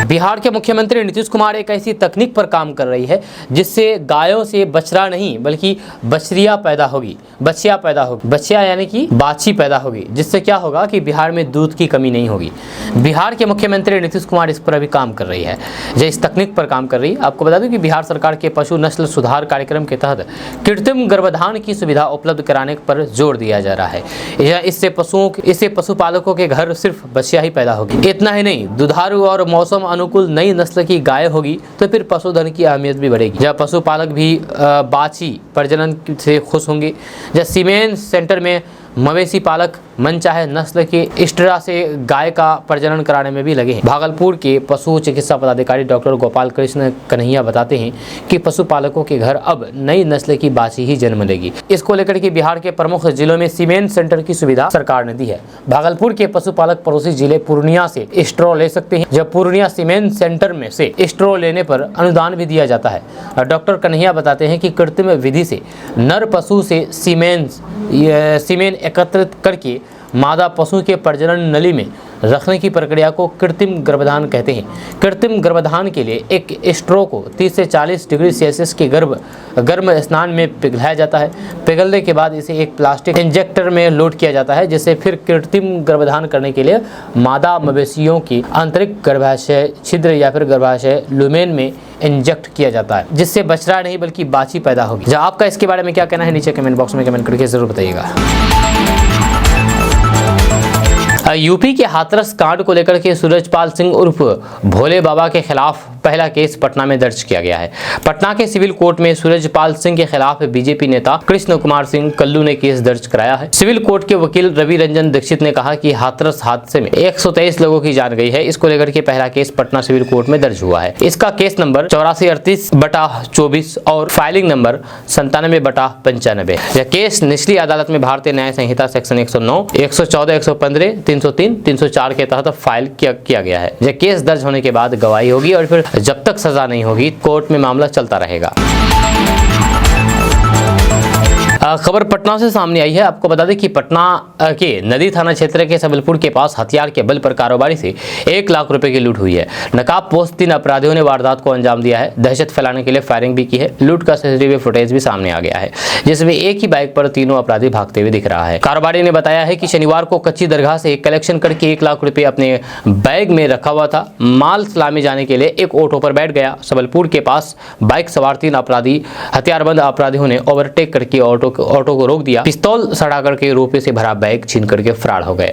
बिहार के मुख्यमंत्री नीतीश कुमार एक ऐसी तकनीक पर काम कर रही है जिससे गायों से बछड़ा नहीं बल्कि बछड़िया पैदा होगी, बछिया पैदा होगी, बछिया यानी कि बाछी पैदा होगी, जिससे क्या होगा कि बिहार में दूध की कमी नहीं होगी। बिहार के मुख्यमंत्री नीतीश कुमार इस पर अभी काम कर रही है, जो इस तकनीक पर काम कर रही है। आपको बता दें कि बिहार सरकार के पशु नस्ल सुधार कार्यक्रम के तहत कृत्रिम गर्भाधान की सुविधा उपलब्ध कराने पर जोर दिया जा रहा है। इससे पशुपालकों के घर सिर्फ बछिया ही पैदा होगी। इतना ही नहीं, दुधारू और मौसम अनुकूल नई नस्ल की गाय होगी तो फिर पशुधन की अहमियत भी बढ़ेगी। जब पशुपालक भी बाछी प्रजनन से खुश होंगे। जब सीमेन सेंटर में मवेशी पालक मनचाहे नस्ल के इस्टरा से गाय का प्रजनन कराने में भी लगे हैं। भागलपुर के पशु चिकित्सा पदाधिकारी डॉक्टर गोपाल कृष्ण कन्हैया बताते हैं कि पशुपालकों के घर अब नई नस्ल की बाछी ही जन्म लेगी। इसको लेकर के बिहार के प्रमुख जिलों में सीमेन सेंटर की सुविधा सरकार ने दी है। भागलपुर के पशुपालक पड़ोसी जिले पूर्णिया से स्ट्रॉ ले सकते हैं, जब पूर्णिया सीमेन सेंटर में से स्ट्रॉ लेने पर अनुदान भी दिया जाता है। डॉक्टर कन्हैया बताते हैं कि कृत्रिम विधि से नर पशु से सीमेन एकत्रित करके मादा पशु के प्रजनन नली में रखने की प्रक्रिया को कृत्रिम गर्भाधान कहते हैं। कृत्रिम गर्भाधान के लिए एक स्ट्रो को 30 से 40 डिग्री सेल्सियस के गर्म स्नान में पिघलाया जाता है। पिघलने के बाद इसे एक प्लास्टिक इंजेक्टर में लोड किया जाता है, जिससे फिर कृत्रिम गर्भाधान करने के लिए मादा मवेशियों की आंतरिक गर्भाशय छिद्र या फिर गर्भाशय लुमेन में इंजेक्ट किया जाता है, जिससे बछड़ा नहीं बल्कि बाछी पैदा होगी। जब आपका इसके बारे में क्या कहना है नीचे कमेंट बॉक्स में कमेंट करके जरूर बताइएगा। यूपी के हाथरस कांड को लेकर के सूरजपाल सिंह उर्फ भोले बाबा के खिलाफ पहला केस पटना में दर्ज किया गया है। पटना के सिविल कोर्ट में सूरजपाल सिंह के खिलाफ बीजेपी नेता कृष्ण कुमार सिंह कल्लू ने केस दर्ज कराया है। सिविल कोर्ट के वकील रवि रंजन दीक्षित ने कहा कि हाथरस हादसे में 123 लोगों की जान गई है। इसको लेकर के पहला केस पटना सिविल कोर्ट में दर्ज हुआ है। इसका केस नंबर 8438/24 और फाइलिंग नंबर 97/95। यह केस निचली अदालत में भारतीय न्याय संहिता सेक्शन 109, 114, 115, 303, 304 के तहत फाइल किया गया है। यह केस दर्ज होने के बाद गवाही होगी और फिर जब तक सजा नहीं होगी कोर्ट में मामला चलता रहेगा। खबर पटना से सामने आई है। आपको बता दें कि पटना के नदी थाना क्षेत्र के सबलपुर के पास हथियार के बल पर कारोबारी से 1 लाख रुपए की लूट हुई है। नकाब पोस्ट 3 अपराधियों ने वारदात को अंजाम दिया है। दहशत फैलाने के लिए फायरिंग भी की है। लूट का सीसीटीवी फुटेज भी सामने आ गया है, जिसमें एक ही बाइक पर तीनों अपराधी भागते हुए दिख रहा है। कारोबारी ने बताया है कि शनिवार को कच्ची दरगाह से कलेक्शन करके 1 लाख रुपए अपने बैग में रखा हुआ था। माल सलामी जाने के लिए एक ऑटो पर बैठ गया। सबलपुर के पास बाइक सवार 3 अपराधी हथियारबंद अपराधियों ने ओवरटेक करके ऑटो को रोक दिया। पिस्तौल सड़ा करके रुपए से भरा बैग छीन करके फरार हो गए।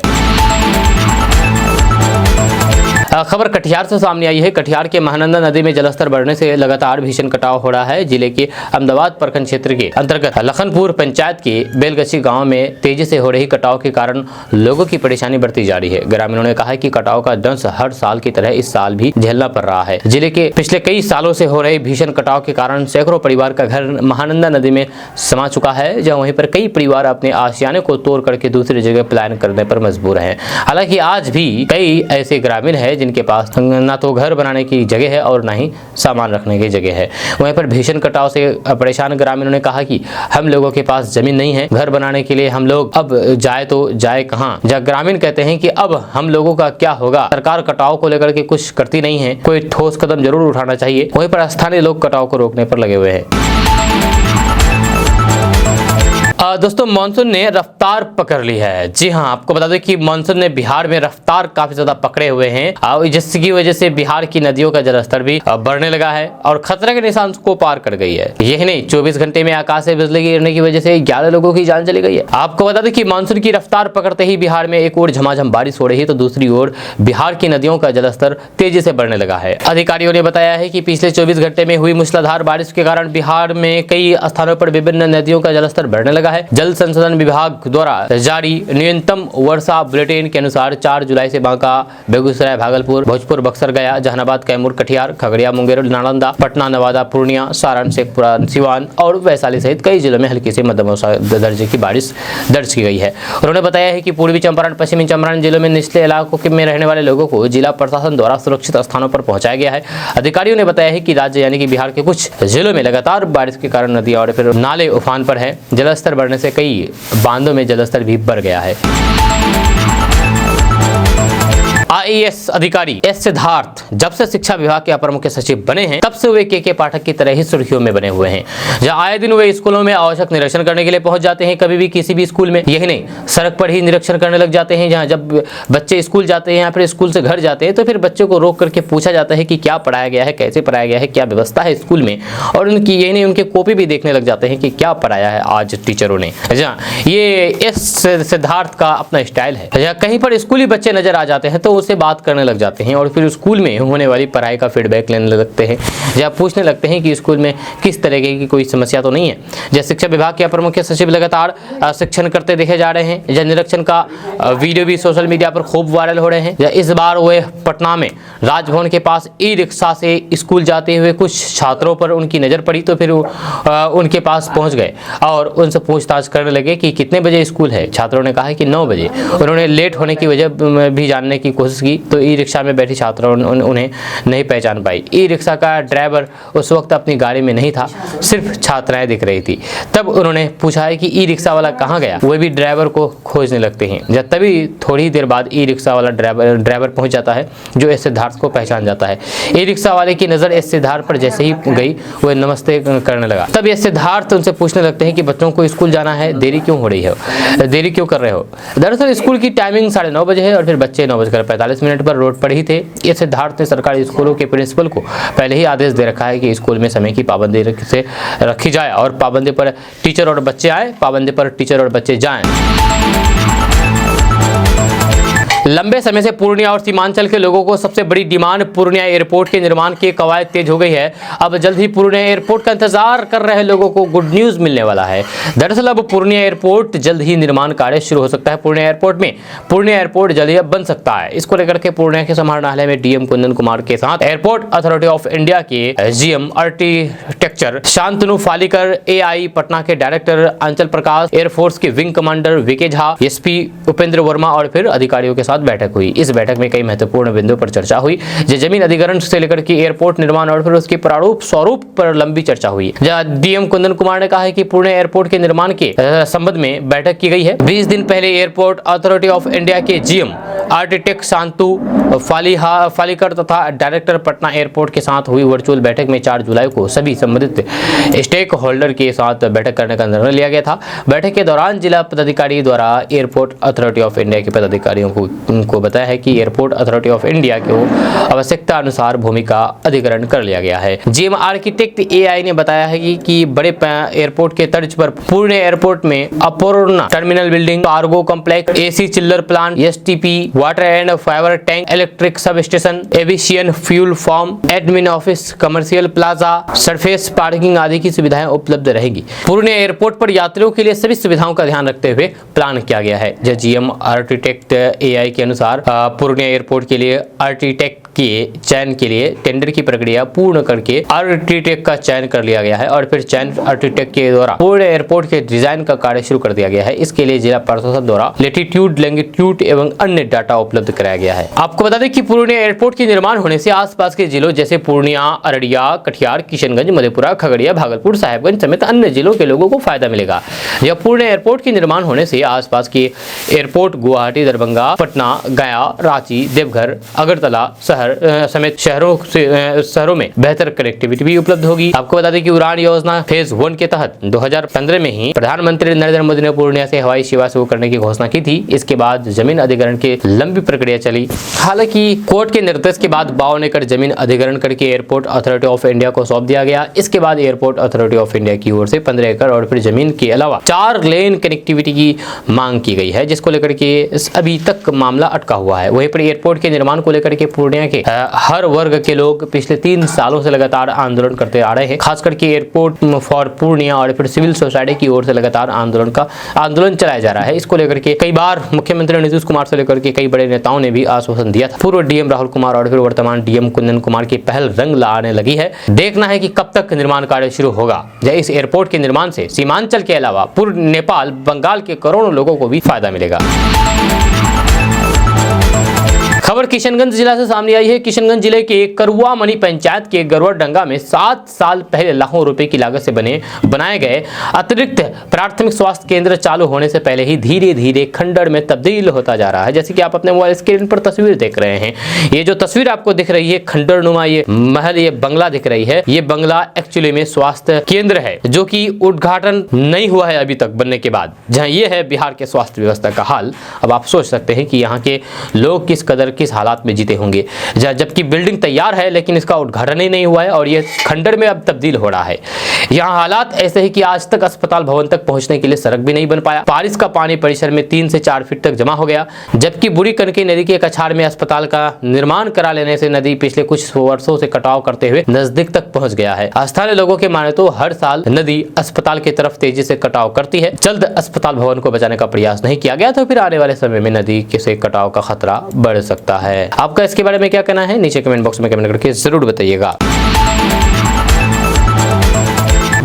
खबर कटिहार से सामने आई है। कटिहार के महानंदा नदी में जलस्तर बढ़ने से लगातार भीषण कटाव हो रहा है। जिले के अहमदाबाद प्रखंड क्षेत्र के अंतर्गत लखनपुर पंचायत के बेलगछी गांव में तेजी से हो रही कटाव के कारण लोगों की परेशानी बढ़ती जा रही है। ग्रामीणों ने कहा कि कटाव का दंश हर साल की तरह इस साल भी झेलना पड़ रहा है। जिले के पिछले कई सालों से हो रहे भीषण कटाव के कारण सैकड़ों परिवार का घर महानंदा नदी में समा चुका है, जहाँ वहीं पर कई परिवार अपने आशियाने को तोड़ करके दूसरी जगह पलायन करने पर मजबूर है। हालांकि आज भी कई ऐसे ग्रामीण है जिनके पास ना तो घर बनाने की जगह है और ना ही सामान रखने की जगह है। वहीं पर भीषण कटाव से परेशान ग्रामीणों ने कहा कि हम लोगों के पास जमीन नहीं है, घर बनाने के लिए हम लोग अब जाए तो जाए कहाँ। जब ग्रामीण कहते हैं कि अब हम लोगों का क्या होगा, सरकार कटाव को लेकर के कुछ करती नहीं है, कोई ठोस कदम जरूर उठाना चाहिए। वहीं पर स्थानीय लोग कटाव को रोकने पर लगे हुए हैं। दोस्तों मानसून ने रफ्तार पकड़ ली है। जी हाँ, आपको बता दें कि मानसून ने बिहार में रफ्तार काफी ज्यादा पकड़े हुए हैं, जिसकी वजह से बिहार की नदियों का जलस्तर भी बढ़ने लगा है और खतरे के निशान को पार कर गई है। यही नहीं, 24 घंटे में आकाश से बिजली गिरने की वजह से 11 लोगों की जान चली गई है। आपको बता दें कि मानसून की रफ्तार पकड़ते ही बिहार में एक ओर झमाझम बारिश हो रही है तो दूसरी ओर बिहार की नदियों का जलस्तर तेजी से बढ़ने लगा है। अधिकारियों ने बताया है कि पिछले 24 घंटे में हुई मूसलाधार बारिश के कारण बिहार में कई स्थानों पर विभिन्न नदियों का जलस्तर बढ़ने लगा है। जल संसाधन विभाग द्वारा जारी न्यूनतम वर्षा बुलेटिन के अनुसार 4 जुलाई से बांका, बेगूसराय, भागलपुर, भोजपुर, बक्सर, गया, जहानाबाद, कैमूर, कटिहार, खगड़िया, मुंगेर, नालंदा, पटना, नवादा, पूर्णिया, सारण, शेखपुरा, सिवान और वैशाली सहित कई जिलों में हल्की से मध्यम दर्जे की बारिश दर्ज की गई है। उन्होंने बताया है कि पूर्वी चंपारण, पश्चिमी चंपारण जिलों में निचले इलाकों में रहने वाले लोगों को जिला प्रशासन द्वारा सुरक्षित स्थानों पर पहुंचाया गया है। अधिकारियों ने बताया है कि राज्य यानी कि बिहार के कुछ जिलों में लगातार बारिश के कारण नदियां और फिर नाले उफान पर है। जलस्तर बढ़ने से कई बांधों में जलस्तर भी बढ़ गया है। आईएएस अधिकारी एस सिद्धार्थ जब से शिक्षा विभाग के अपर मुख्य सचिव बने हैं तब से वे के पाठक की तरह ही सुर्खियों में बने हुए हैं। जहां आए दिन वे स्कूलों में आवश्यक निरीक्षण करने के लिए पहुंच जाते हैं, कभी भी किसी भी स्कूल में। यही नहीं, सड़क पर ही निरीक्षण करने लग जाते हैं। जहां जब बच्चे स्कूल जाते हैं या फिर स्कूल से घर जाते हैं तो फिर बच्चों को रोक करके पूछा जाता है कि क्या पढ़ाया गया है, कैसे पढ़ाया गया है, क्या व्यवस्था है स्कूल में। और उनकी यही नहीं, उनके कॉपी भी देखने लग जाते हैं कि क्या पढ़ाया है आज टीचरों ने। ये एस सिद्धार्थ का अपना स्टाइल है। कहीं पर स्कूली बच्चे नजर आ जाते हैं तो उससे बात करने लग जाते हैं और फिर स्कूल में होने वाली पढ़ाई का फीडबैक लेने लगते हैं, या पूछने लगते हैं कि स्कूल में किस तरीके की कोई समस्या तो नहीं है। जैसे शिक्षा विभाग के अपर मुख्य सचिव लगातार शिक्षण करते देखे जा रहे हैं। जन निरीक्षण का वीडियो भी सोशल मीडिया पर खूब वायरल हो रहे हैं। इस बार वे पटना में राजभवन के पास ई रिक्शा से स्कूल जाते हुए कुछ छात्रों पर उनकी नजर पड़ी तो फिर उनके पास पहुंच गए और उनसे पूछताछ करने लगे कि कितने बजे स्कूल है। छात्रों ने कहा कि 9 बजे। उन्होंने लेट होने की वजह भी जानने की कोशिश की तो ई रिक्शा में बैठी छात्रों उन्हें नहीं पहचान पाई। ई रिक्शा का ड्राइवर उस वक्त अपनी गाड़ी में नहीं था, सिर्फ छात्राएं दिख रही थी। तब उन्होंने पूछा है कि ई रिक्शा वाला कहाँ गया। वे भी ड्राइवर को खोजने लगते हैं। जब तभी थोड़ी देर बाद ई रिक्शा वाला ड्राइवर पहुंच जाता है जो एस सिद्धार्थ को पहचान जाता है। ई रिक्शा वाले की नजर एस सिद्धार्थ पर जैसे ही गई वह नमस्ते करने लगा। तब एस सिद्धार्थ उनसे पूछने लगते हैं कि बच्चों को स्कूल जाना है, देरी क्यों हो रही है, देरी क्यों कर रहे हो। दरअसल स्कूल की टाइमिंग 9:30 बजे है और फिर बच्चे 9:45 पर रोड पर ही थे। एस सिद्धार्थ ने सरकारी स्कूलों के प्रिंसिपल को पहले ही आदेश दे रखा है कि स्कूल में समय की पाबंदी से रखी जाए और पाबंदी पर टीचर और बच्चे आए, पाबंदी पर टीचर और बच्चे जाएं। लंबे समय से पूर्णिया और सीमांचल के लोगों को सबसे बड़ी डिमांड पूर्णिया एयरपोर्ट के निर्माण की कवायद तेज हो गई है। अब जल्द ही पूर्णिया एयरपोर्ट का इंतजार कर रहे लोगों को गुड न्यूज मिलने वाला है। दरअसल अब पूर्णिया एयरपोर्ट जल्द ही निर्माण कार्य शुरू हो सकता है। पूर्णिया एयरपोर्ट जल्द ही अब बन सकता है। इसको लेकर के पूर्णिया के समाहरणालय में डीएम कुंदन कुमार के साथ एयरपोर्ट अथॉरिटी ऑफ इंडिया के GM architecture Shantanu Phalikar, AI Patna के डायरेक्टर अंचल प्रकाश, एयरफोर्स के wing commander VK Jha, SP Upendra Verma और फिर अधिकारियों के साथ बैठक हुई। इस बैठक में कई महत्वपूर्ण बिंदुओं पर चर्चा हुई। जमीन अधिग्रहण से लेकर के एयरपोर्ट निर्माण और फिर उसके प्रारूप स्वरूप पर लंबी चर्चा हुई। डीएम कुंदन कुमार ने कहा है कि पूर्णिया एयरपोर्ट के निर्माण के संबंध में बैठक की गई है। 20 दिन पहले एयरपोर्ट अथॉरिटी ऑफ इंडिया के जीएम आर्किटेक्ट शांतु फालिकर तथा डायरेक्टर पटना एयरपोर्ट के साथ हुई वर्चुअल बैठक में 4 जुलाई को सभी संबंधित स्टेक होल्डर के साथ बैठक करने का निर्णय लिया गया था। बैठक के दौरान जिला पदाधिकारी द्वारा एयरपोर्ट अथॉरिटी ऑफ इंडिया के पदाधिकारियों को बताया है कि एयरपोर्ट अथॉरिटी ऑफ इंडिया को आवश्यकता अनुसार भूमि का अधिग्रहण कर लिया गया है। जीएम आर्किटेक्ट एआई ने बताया है कि बड़े एयरपोर्ट के तर्ज पर पूर्णिया एयरपोर्ट में अपूर्ण terminal building, cargo complex, AC chiller plant, STP, water and fiber tank, electric sub station, aviation fuel farm, admin office, commercial plaza, surface parking आदि की सुविधाएं उपलब्ध रहेंगी। पूर्णिया एयरपोर्ट पर यात्रियों के लिए सभी सुविधाओं का ध्यान रखते हुए प्लान किया गया है। जीएम आर्किटेक्ट एआई के अनुसार पूर्णिया एयरपोर्ट के लिए आर्किटेक्ट के चयन के लिए टेंडर की प्रक्रिया पूर्ण करके आर्किटेक्ट का चयन कर लिया गया है और फिर चयन आर्किटेक्ट के द्वारा पूरे एयरपोर्ट के डिजाइन का कार्य शुरू कर दिया गया है। इसके लिए जिला प्रशासन द्वारा लैटिट्यूड, लॉन्गिट्यूड एवं अन्य डाटा उपलब्ध कराया गया है। आपको बता दें कि पूर्णिया एयरपोर्ट के निर्माण होने से आसपास के जिलों जैसे पूर्णिया, अररिया, कटिहार, किशनगंज, मधेपुरा, खगड़िया, भागलपुर, साहेबगंज समेत अन्य जिलों के लोगों को फायदा मिलेगा। यह पूर्णिया एयरपोर्ट के निर्माण होने से आसपास के एयरपोर्ट गुवाहाटी, दरभंगा, पटना, गया, रांची, देवघर, अगरतला शहर समेत शहरों में बेहतर कनेक्टिविटी भी उपलब्ध होगी। आपको बता दें कि उड़ान योजना फेज 1 के तहत 2015 में ही प्रधानमंत्री नरेंद्र मोदी ने पूर्णिया से हवाई सेवा शुरू करने की घोषणा की थी। इसके बाद जमीन अधिग्रहण की लंबी प्रक्रिया चली। हालांकि कोर्ट के निर्देश के बाद 52 एकड़ जमीन अधिग्रहण करके एयरपोर्ट अथॉरिटी ऑफ इंडिया को सौंप दिया गया। इसके बाद एयरपोर्ट अथॉरिटी ऑफ इंडिया की ओर से 15 एकड़ और फिर जमीन के अलावा 4 लेन कनेक्टिविटी की मांग की गई है, जिसको लेकर के अभी तक मामला अटका हुआ है। वहीं पर एयरपोर्ट के निर्माण को लेकर के पूर्णिया के हर वर्ग के लोग पिछले 3 सालों से लगातार आंदोलन करते आ रहे हैं। खास करके एयरपोर्ट फॉर पूर्णिया और फिर सिविल सोसाइटी की ओर से लगातार आंदोलन चलाया जा रहा है। इसको लेकर के कई बार मुख्यमंत्री नीतीश कुमार से लेकर के कई बड़े नेताओं ने भी आश्वासन दिया था। पूर्व डीएम राहुल कुमार और फिर वर्तमान डीएम कुंदन कुमार की पहल रंग लाने लगी है। देखना है कि कब तक निर्माण कार्य शुरू होगा। इस एयरपोर्ट के निर्माण से सीमांचल के अलावा पूर्व नेपाल, बंगाल के करोड़ों लोगों को भी फायदा मिलेगा। खबर किशनगंज जिला से सामने आई है। किशनगंज जिले के करुआमनी पंचायत के गरुड़डंगा में 7 साल पहले लाखों रुपए की लागत से बनाए गए अतिरिक्त प्राथमिक स्वास्थ्य केंद्र चालू होने से पहले ही धीरे धीरे खंडर में तब्दील होता जा रहा है। जैसे कि आप अपने मोबाइल स्क्रीन पर तस्वीर देख रहे हैं, ये जो तस्वीर आपको दिख रही है खंडर नुमा ये महल, ये बंगला दिख रही है, ये बंगला एक्चुअली में स्वास्थ्य केंद्र है जो कि उद्घाटन नहीं हुआ है अभी तक बनने के बाद। जहां ये है बिहार के स्वास्थ्य व्यवस्था का हाल। अब आप सोच सकते हैं कि यहाँ के लोग किस हालात में जीते होंगे, जबकि बिल्डिंग तैयार है लेकिन इसका उद्घाटन ही नहीं हुआ है और ये खंडर में अब तब्दील हो रहा है। यहाँ हालात ऐसे है कि आज तक अस्पताल भवन तक पहुंचने के लिए सड़क भी नहीं बन पाया। बारिश का पानी परिसर में 3 से 4 फीट तक जमा हो गया, जबकि बूढ़ी कनकी नदी के कछाड़ में अस्पताल का निर्माण करा लेने से नदी पिछले कुछ वर्षों से कटाव करते हुए नजदीक तक पहुंच गया है। स्थानीय लोगों के माने तो हर साल नदी अस्पताल की तरफ तेजी से कटाव करती है। जल्द अस्पताल भवन को बचाने का प्रयास नहीं किया गया तो फिर आने वाले समय में नदी से कटाव का खतरा बढ़ सकता है। आपका इसके बारे में क्या कहना है, नीचे कमेंट बॉक्स में कमेंट करके जरूर बताइएगा।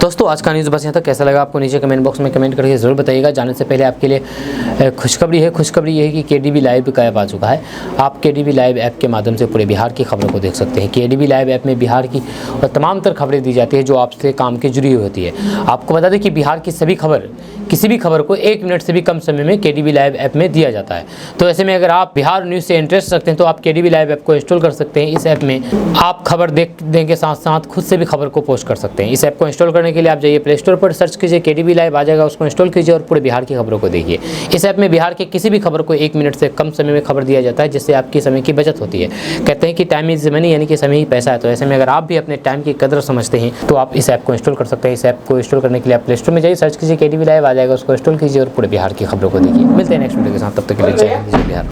दोस्तों आज का न्यूज़ बस यहाँ तक। कैसा लगा आपको नीचे कमेंट बॉक्स में कमेंट करके जरूर बताइएगा। जाने से पहले आपके लिए खुशखबरी है। खुशखबरी ये है कि केडीबी लाइव का ऐप आ चुका है। आप केडीबी लाइव ऐप के माध्यम से पूरे बिहार की खबरों को देख सकते हैं। केडीबी लाइव ऐप में बिहार की और तमाम तरह खबरें दी जाती है जो आपसे काम के जुड़ी हुई होती है। आपको बता दें कि बिहार की सभी खबर, किसी भी खबर को 1 मिनट से भी कम समय में केडीबी लाइव ऐप में दिया जाता है। तो ऐसे में अगर आप बिहार न्यूज़ से इंटरेस्ट रखते हैं तो आप केडीबी लाइव ऐप को इंस्टॉल कर सकते हैं। इस ऐप में आप खबर देखने के साथ साथ खुद से भी खबर को पोस्ट कर सकते हैं। इस ऐप को इंस्टॉल करने के लिए आप जाइए प्ले स्टोर पर, सर्च कीजिए केडीबी लाइव, आ जाएगा, उसको इंस्टॉल कीजिए और पूरे बिहार की खबरों को देखिए। इस ऐप में बिहार के किसी भी खबर को 1 मिनट से कम समय में खबर दिया जाता है, जिससे आपकी समय की बचत होती है। कहते हैं कि टाइम इज मनी, यानी कि समय ही पैसा है। तो ऐसे में अगर आप भी अपने टाइम की कदर समझते हैं तो आप इस ऐप को इंस्टॉल कर सकते हैं। इस ऐप को इंस्टॉल करने के लिए आप प्ले स्टोर में जाइए, सर्च कीजिए केडीबी लाइव, आ जाएगा, उसको इंस्टॉल कीजिए और पूरे बिहार की खबरों को देखिए। मिलते हैं नेक्स्ट वीडियो के साथ, तब तक के लिए जय हिंद, जय बिहार।